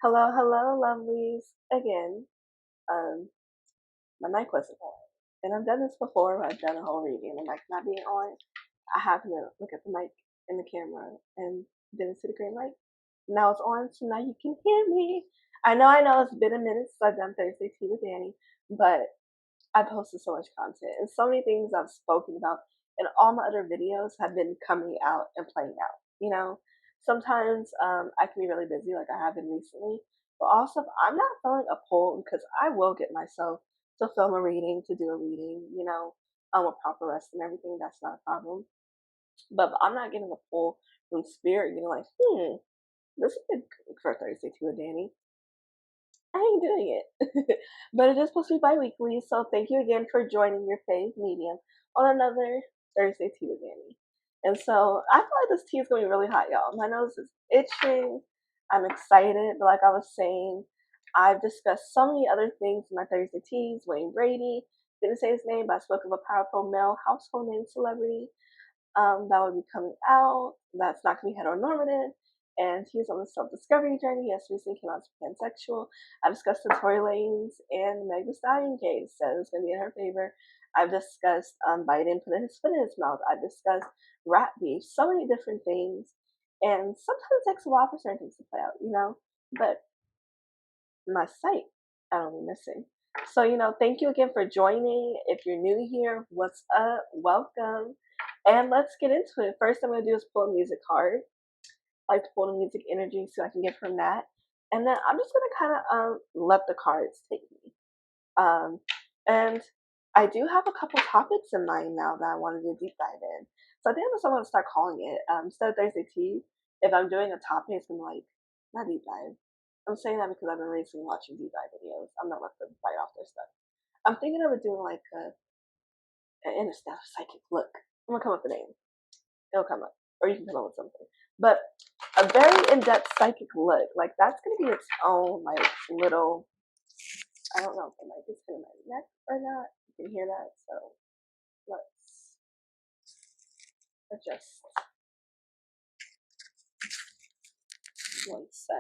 Hello, hello, lovelies. Again, um, my mic wasn't on. And I've done this before where I've done a whole reading and the mic not being on. I have to look at the mic and the camera and didn't see the green light. Now it's on, so now you can hear me. I know, it's been a minute since I've done Thursday Tea with Dani, but I posted so much content and so many things I've spoken about and all my other videos have been coming out and playing out. Sometimes I can be really busy, like I have been recently, but also if I'm not feeling a pull because I will get myself to film a reading, to do a reading, with proper rest and everything. That's not a problem. But if I'm not getting a pull from spirit, like, this is good for Thursday too with Dani. I ain't doing it. But it is supposed to be bi-weekly, so thank you again for joining your fave medium on another Thursday tea with Dani. And so I feel like this tea is going to be really hot, y'all. My nose is itching. I'm excited, but like I was saying, I've discussed so many other things in my Thursday teas. Wayne Brady, didn't say his name, but I spoke of a powerful male household name celebrity that will be coming out. That's not going to be heteronormative. And he's on a self-discovery journey. Yes, recently came out as pansexual. I discussed the Tory Lanez and Meg Thee Stallion case, so it's going to be in her favor. I've discussed Biden putting his foot in his mouth. I've discussed rat beef, so many different things. And sometimes it takes a while for certain things to play out, But my sight, I don't be missing. So, thank you again for joining. If you're new here, what's up? Welcome. And let's get into it. First, I'm going to do is pull a music card. I like to pull the music energy so I can get from that. And then I'm just going to kind of let the cards take me. And I do have a couple topics in mind now that I wanted to deep dive in. So I think I'm going to start calling it, instead of Thursday Tea, if I'm doing a topic, it's going to be like, not deep dive. I'm saying that because I've been recently watching deep dive videos. I'm not let them bite off their stuff. I'm thinking of it doing like an interstellar psychic look. I'm gonna come up with a name. It'll come up, or you can come up with something. But a very in-depth psychic look, like that's gonna be its own like little. I don't know if the mic is hitting my neck or not. You can hear that, so let's adjust one sec.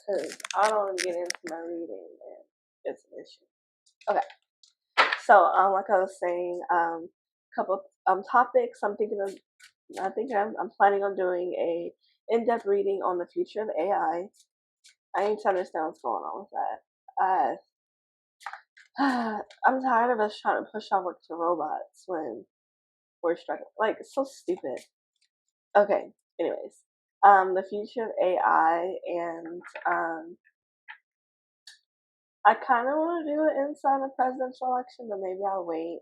Because I don't want to get into my reading and it's an issue. Okay. So, like I was saying, couple topics. I'm planning on doing a in-depth reading on the future of AI. I need to understand what's going on with that. I'm tired of us trying to push our work to robots when we're struggling. Like, it's so stupid. Okay. Anyways, the future of AI, and I kind of want to do it inside the presidential election, but maybe I'll wait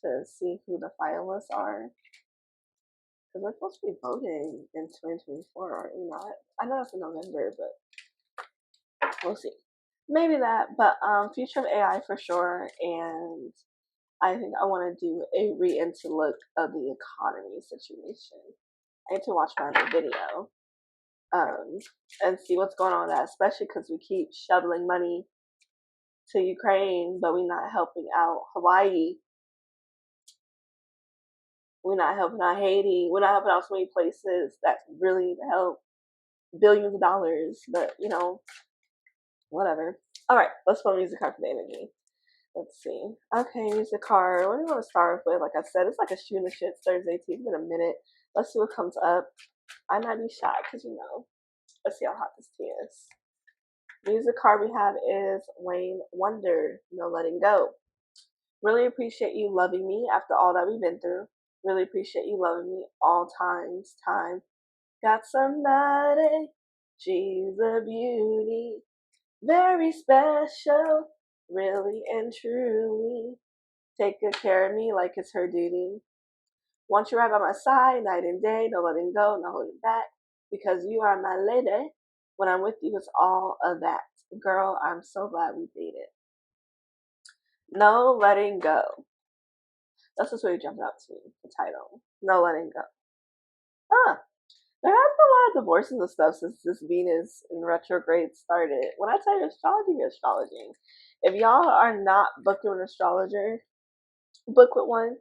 to see who the finalists are. Because we're supposed to be voting in 2024, aren't we not? I know it's in November, but we'll see. Maybe that, but future of AI for sure. And I think I want to do a re-into look of the economy situation. I need to watch my other video and see what's going on with that, especially because we keep shoveling money to Ukraine, but we're not helping out Hawaii. We're not helping out Haiti. We're not helping out so many places that really need help. Billions of dollars, but whatever. All right, let's put music card for the energy. Let's see. Okay, music card. What do you want to start with? Like I said, it's like a shooting the shit Thursday tea. It's been a minute. Let's see what comes up. I might be shy because let's see how hot this tea is. Music card we have is Wayne Wonder. No letting go. Really appreciate you loving me after all that we've been through. Really appreciate you loving me all times. Time. Got somebody. She's a beauty. Very special. Really and truly. Take good care of me like it's her duty. Want you right by my side, night and day. No letting go, no holding back. Because you are my lady. When I'm with you, it's all of that. Girl, I'm so glad we dated. No letting go. That's just really jumped out to me, the title. No letting go. Huh. There has been a lot of divorces and stuff since this Venus in retrograde started. When I tell you astrology, you're astrology. If y'all are not booked with an astrologer, book with one.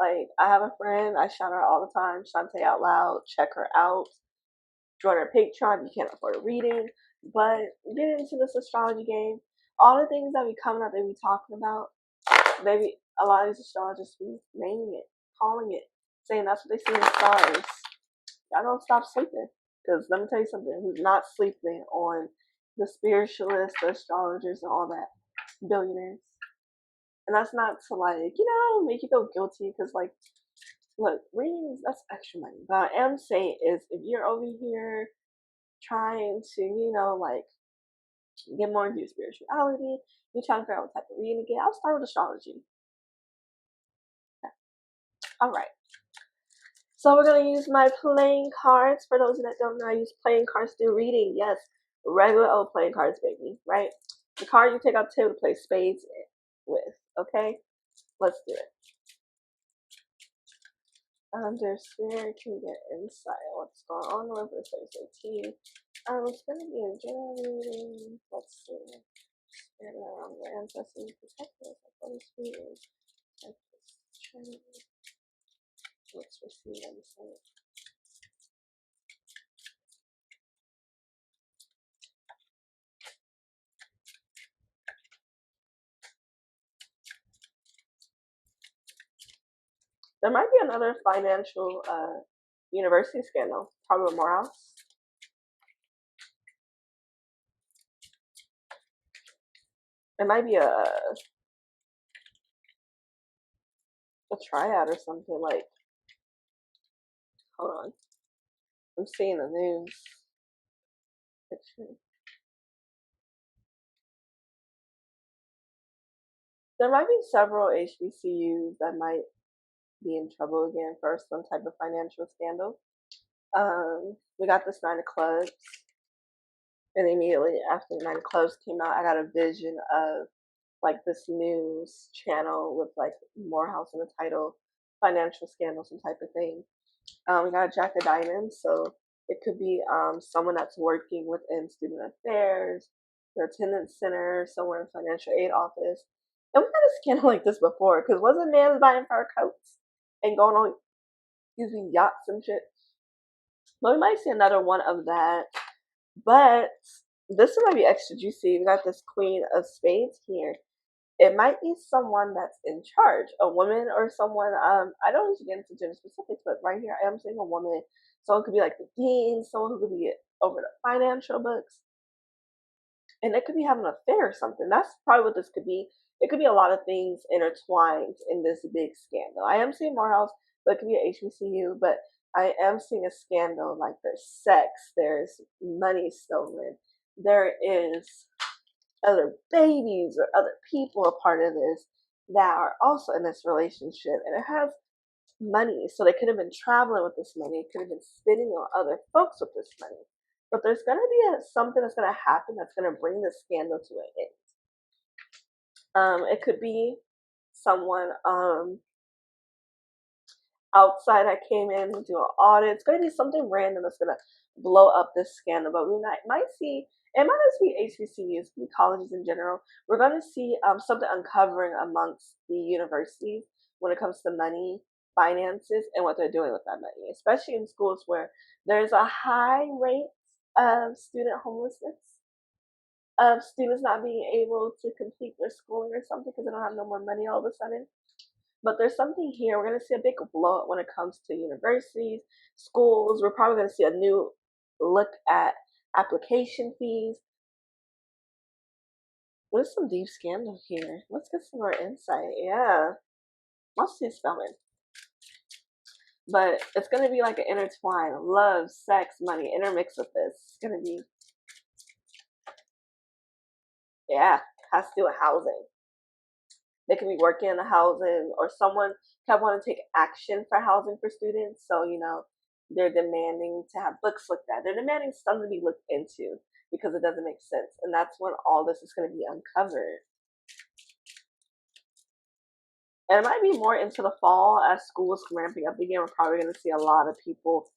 Like, I have a friend, I shout her out all the time, Shantae Out Loud, check her out. Join her Patreon if you can't afford a reading. But getting into this astrology game, all the things that we coming up that we talking about, maybe a lot of these astrologers be naming it, calling it, saying that's what they see in the stars. Y'all don't stop sleeping. Because let me tell you something, who's not sleeping on the spiritualists, the astrologers, and all that, billionaires. And that's not to make you feel guilty because look, readings, that's extra money. But I am saying is if you're over here trying to, get more into spirituality, you're trying to figure out what type of reading to get, I'll start with astrology. Okay. All right. So we're going to use my playing cards. For those that don't know, I use playing cards to do reading. Yes, regular old playing cards, baby, right? The card you take out the table to play spades with, okay? Let's do it. Under spirit can get insight on what's going on with this Thursday. It's going to be a general reading. Let's see. Spirit around the ancestors, protectors, Holy Spirit. Let's receive insight. There might be another financial university scandal, probably Morehouse. It might be a triad or something like. Hold on, I'm seeing the news picture. There might be several HBCUs that might be in trouble again for some type of financial scandal. We got this 9 of clubs, and immediately after the 9 of clubs came out, I got a vision of this news channel with Morehouse in the title, financial scandal, some type of thing. We got a Jack of Diamonds, so it could be someone that's working within student affairs, the attendance center, somewhere in financial aid office. And we had a scandal like this before, because wasn't man buying fur coats and going on using yachts and shit? Well, we might see another one of that, but this one might be extra juicy. We got this Queen of Spades here. It might be someone that's in charge, a woman or someone. I don't need to get into gender specifics, but right here I am saying a woman. Someone could be like the dean, someone who could be over the financial books, and it could be having an affair or something. That's probably what this could be. It could be a lot of things intertwined in this big scandal. I am seeing Morehouse, but it could be an HBCU. But I am seeing a scandal. Like there's sex, there's money stolen, there is other babies or other people a part of this that are also in this relationship, and it has money, so they could have been traveling with this money, it could have been spending on other folks with this money, but there's going to be something that's going to happen that's going to bring this scandal to an end. It could be someone outside that came in to do an audit. It's going to be something random that's going to blow up this scandal, but we might see, it might just be HBCUs, be colleges in general. We're going to see something uncovering amongst the universities when it comes to money, finances, and what they're doing with that money, especially in schools where there's a high rate of student homelessness, of students not being able to complete their schooling or something because they don't have no more money all of a sudden. But there's something here. We're going to see a big blow up when it comes to universities, schools. We're probably going to see a new look at application fees. There's some deep scandal here. Let's get some more insight. Yeah. Let's see spelling. But it's going to be like an intertwine. Love, sex, money, intermix with this. It's going to be, yeah, has to do with housing. They could be working in the housing, or someone kept wanting to take action for housing for students. So, they're demanding to have books looked at. They're demanding something to be looked into because it doesn't make sense. And that's when all this is going to be uncovered. And it might be more into the fall as school is ramping up again. We're probably going to see a lot of people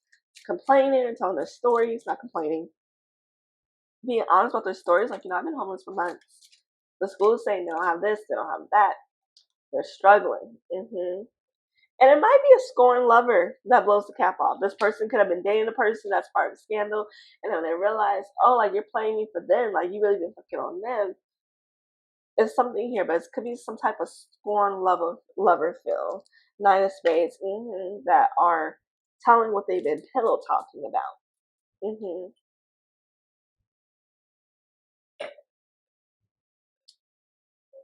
complaining and telling their stories, not complaining, being honest about their stories. I've been homeless for months. The school is saying they don't have this, they don't have that. They're struggling. And it might be a scorned lover that blows the cap off. This person could have been dating a person that's part of the scandal, and then they realize, oh, like you're playing me for them, like you really been fucking on them. It's something here, but it could be some type of scorned lover feel. Nine of Spades, that are telling what they've been pillow talking about.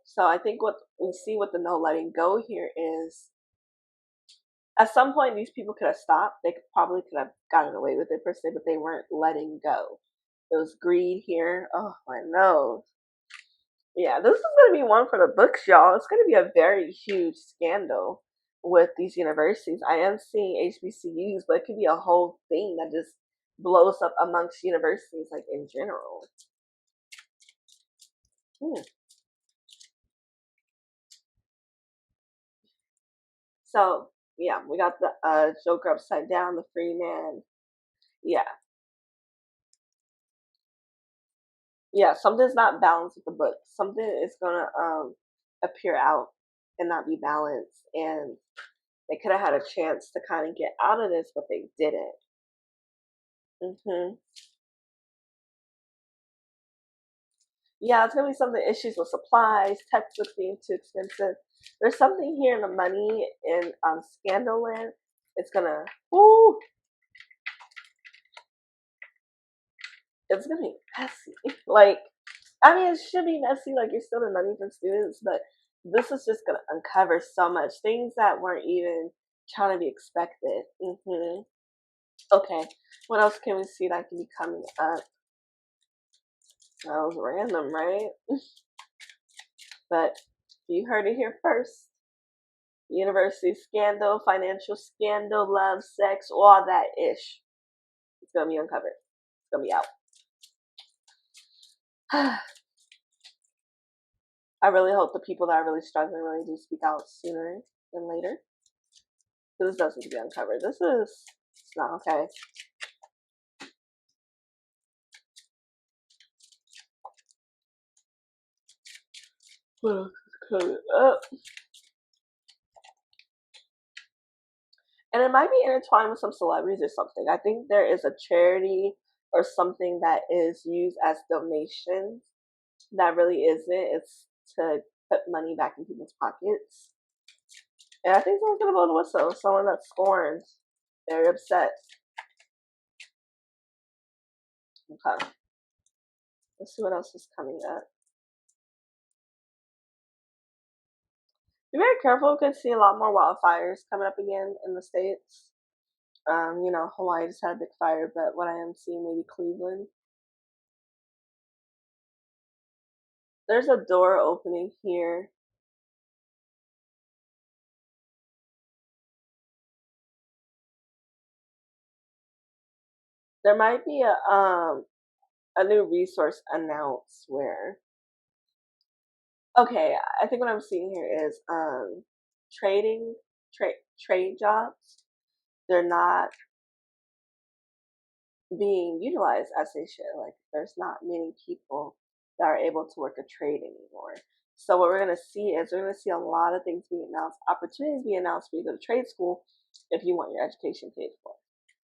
So I think what we see with the no letting go here is at some point these people could have stopped. They could have gotten away with it per se, but they weren't letting go. There was greed here. Oh my nose. Yeah, this is gonna be one for the books, y'all. It's gonna be a very huge scandal with these universities. I am seeing HBCUs, but it could be a whole thing that just blows up amongst universities, like in general. Hmm. So yeah, we got the Joker upside down, the free man. Yeah, yeah. Something's not balanced with the book. Something is gonna appear out and not be balanced, and they could have had a chance to kind of get out of this, but they didn't. Yeah, it's gonna be some of the issues with supplies, textbooks being too expensive. There's something here in the money in scandal land. It's gonna, ooh, it's gonna be messy. Like, I mean, it should be messy. Like, you're stealing money from students, but this is just gonna uncover so much things that weren't even trying to be expected. Okay, what else can we see that can be coming up? That was random, right? But you heard it here first. University scandal, financial scandal, love, sex, all that ish. It's gonna be uncovered. It's gonna be out. I really hope the people that are really struggling really do speak out sooner than later. This doesn't be uncovered. It's not okay. Cut it up. And it might be intertwined with some celebrities or something. I think there is a charity or something that is used as donations that really isn't. It's to put money back in people's pockets. And I think someone's gonna blow the whistle. Someone that's scorned. Very upset. Okay. Let's see what else is coming up. Be very careful. We could see a lot more wildfires coming up again in the States. Hawaii just had a big fire, but what I am seeing, maybe Cleveland. There's a door opening here. There might be a new resource announced where. Okay, I think what I'm seeing here is trading trade jobs. They're not being utilized as they should. Like there's not many people that are able to work a trade anymore. So what we're gonna see is we're gonna see a lot of things being announced, opportunities being announced for you to go to trade school if you want your education paid for.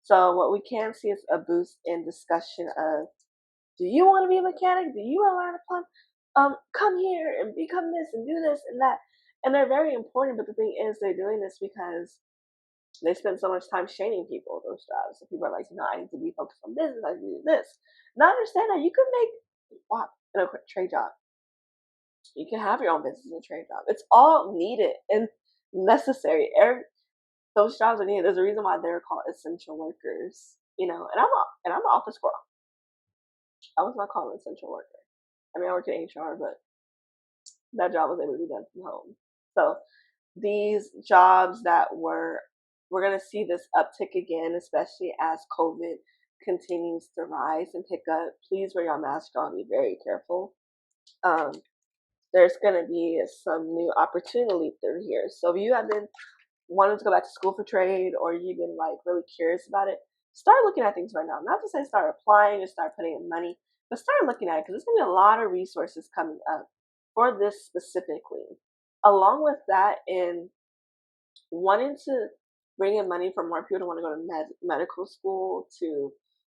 So what we can see is a boost in discussion of, do you want to be a mechanic? Do you want to learn to plumb? Come here and become this and do this and that. And they're very important, but the thing is they're doing this because they spend so much time shaming people with those jobs. So people are like, I need to be focused on business. I need to do this. Now understand that you can make in a trade job. You can have your own business in a trade job. It's all needed and necessary. Those jobs are needed. There's a reason why they're called essential workers. And I'm an office girl. I was not called an essential worker. I mean, I worked in HR, but that job was able to be done from home. So these jobs we're going to see this uptick again, especially as COVID continues to rise and pick up. Please wear your mask on. Be very careful. Um, there's going to be some new opportunity through here. So if you have been wanting to go back to school for trade, or you've been like really curious about it, start looking at things right now. Not to say start applying or start putting in money, but start looking at it, because there's going to be a lot of resources coming up for this specifically. Along with that, in wanting to bring in money for more people to want to go to medical school to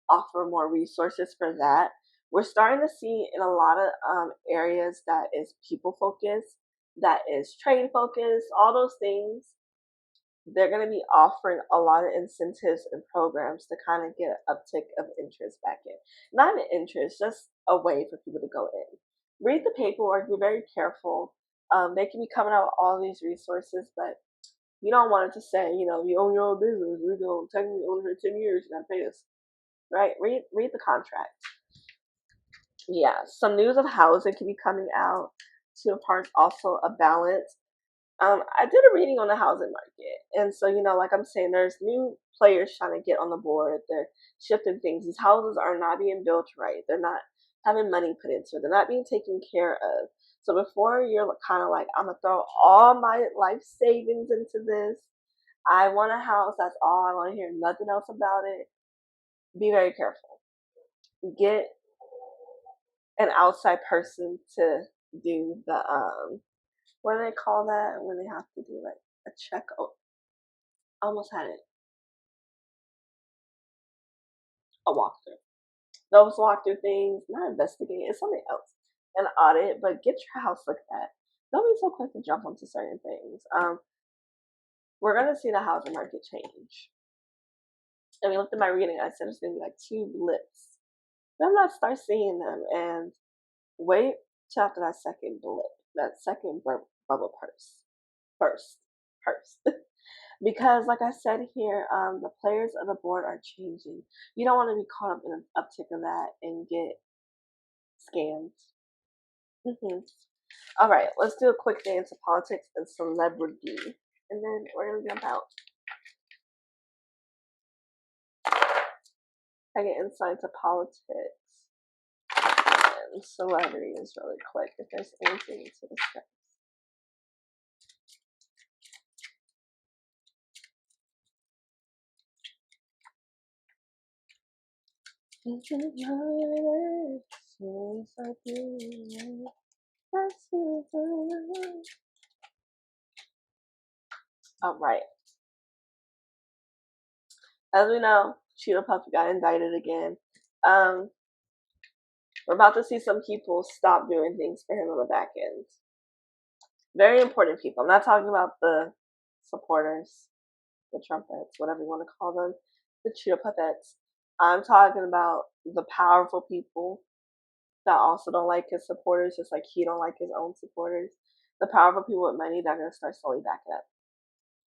offer more resources for that. We're starting to see in a lot of areas that is people focused, that is trade focused, all those things. They're going to be offering a lot of incentives and programs to kind of get an uptick of interest back in. Not an interest, just a way for people to go in. Read the paperwork, be very careful. They can be coming out with all these resources, but you don't want it to say, you know, you own your own business. We're going to technically own it for 10 years. You got to pay us. Right? Read the contract. Yeah. Some news of housing can be coming out. To a part also a balance. I did a reading on the housing market. And so, you know, like I'm saying, there's new players trying to get on the board. They're shifting things. These houses are not being built right. They're not having money put into it. They're not being taken care of. So before you're kind of like, I'm going to throw all my life savings into this, I want a house. That's all. I want to hear nothing else about it. Be very careful. Get an outside person to do the what do they call that when they have to do like a check? Oh, almost had it. A walkthrough. Those walkthrough things, not investigate. It's something else. An audit, but get your house looked at. Don't be so quick to jump onto certain things. We're gonna see the housing market change. And we looked at my reading. I said it's gonna be like two blips. Then let's start seeing them and wait till after that second blip, that second bubble burst. Because, like I said here, the players of the board are changing. You don't want to be caught up in an uptick of that and get scammed. All right, let's do a quick day into politics and celebrity, and then we're gonna jump out. I get insight into politics and celebrities really quick if there's anything to discuss. All right. As we know, Cheetah Puffy got indicted again. We're about to see some people stop doing things for him on the back end. Very important people. I'm not talking about the supporters, the trumpets, whatever you want to call them, the Cheetah Puppets. I'm talking about the powerful people that also don't like his supporters, just like he don't like his own supporters. The powerful people with money that are going to start slowly backing up.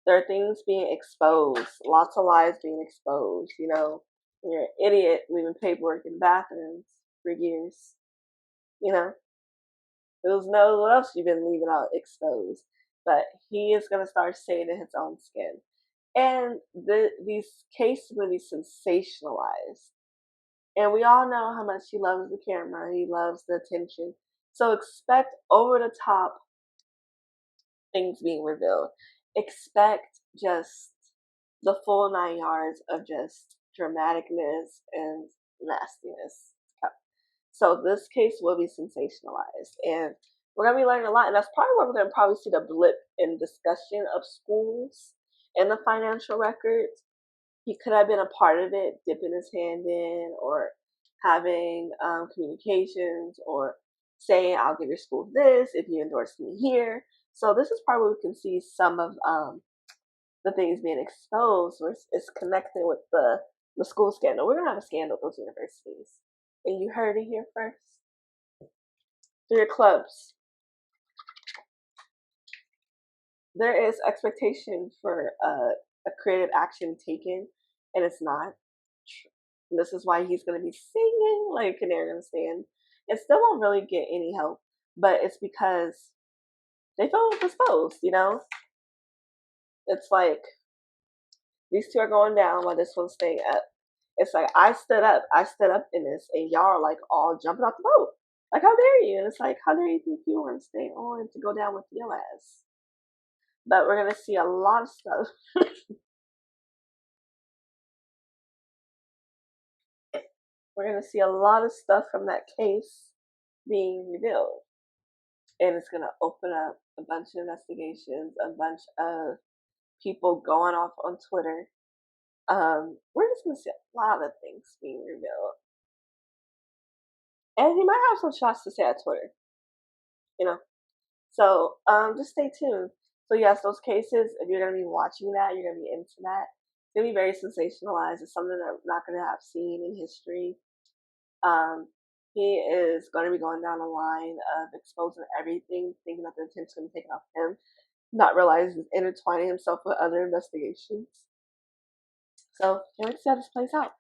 There are things being exposed, lots of lies being exposed. You know, you're an idiot leaving paperwork in bathrooms for years. You know, who knows what else you've been leaving out exposed. But he is going to start saying in his own skin. And these cases are going to be sensationalized. And we all know how much he loves the camera. He loves the attention. So expect over the top things being revealed. Expect just the full 9 yards of just dramaticness and nastiness. So this case will be sensationalized, and we're gonna be learning a lot. And that's probably where we're gonna probably see the blip in discussion of schools and the financial records. He could have been a part of it, dipping his hand in, or having communications, or saying, "I'll give your school this if you endorse me here." So this is probably where we can see some of the things being exposed, where it's connecting with the school scandal. We're gonna have a scandal at those universities, and you heard it here first. Through your clubs, there is expectation for a creative action taken, and it's not. This is why he's going to be singing like a canary in the sand. It still won't really get any help, but it's because they feel disposed, you know? It's like these two are going down while this one's staying up. It's like I stood up in this, and y'all are like all jumping off the boat. Like, how dare you? And it's like, how dare you think you want to stay on to go down with your ass? But we're going to see a lot of stuff. We're going to see a lot of stuff from that case being revealed. And it's going to open up a bunch of investigations, a bunch of people going off on Twitter. We're just gonna see a lot of things being revealed, and he might have some shots to say at Twitter. You know, so just stay tuned. So yes, those cases. If you're gonna be watching that, you're gonna be into that. It's gonna be very sensationalized. It's something that we're not gonna have seen in history. Um, he is going to be going down the line of exposing everything, thinking that the attention's going to be taken off him, not realizing he's intertwining himself with other investigations. So can't wait to see how this plays out.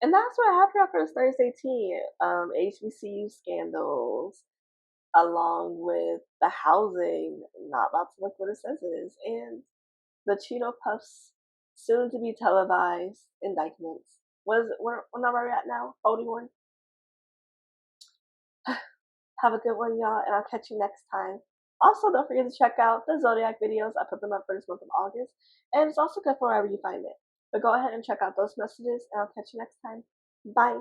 And that's what happened after this Thursday tea. HBCU scandals, along with the housing not about to look what it says it is, and the Cheeto Puffs soon to be televised indictments. What number are we at now? 41? Have a good one, y'all, and I'll catch you next time. Also, don't forget to check out the Zodiac videos. I put them up for this month of August, and it's also good for wherever you find it. But go ahead and check out those messages, and I'll catch you next time. Bye.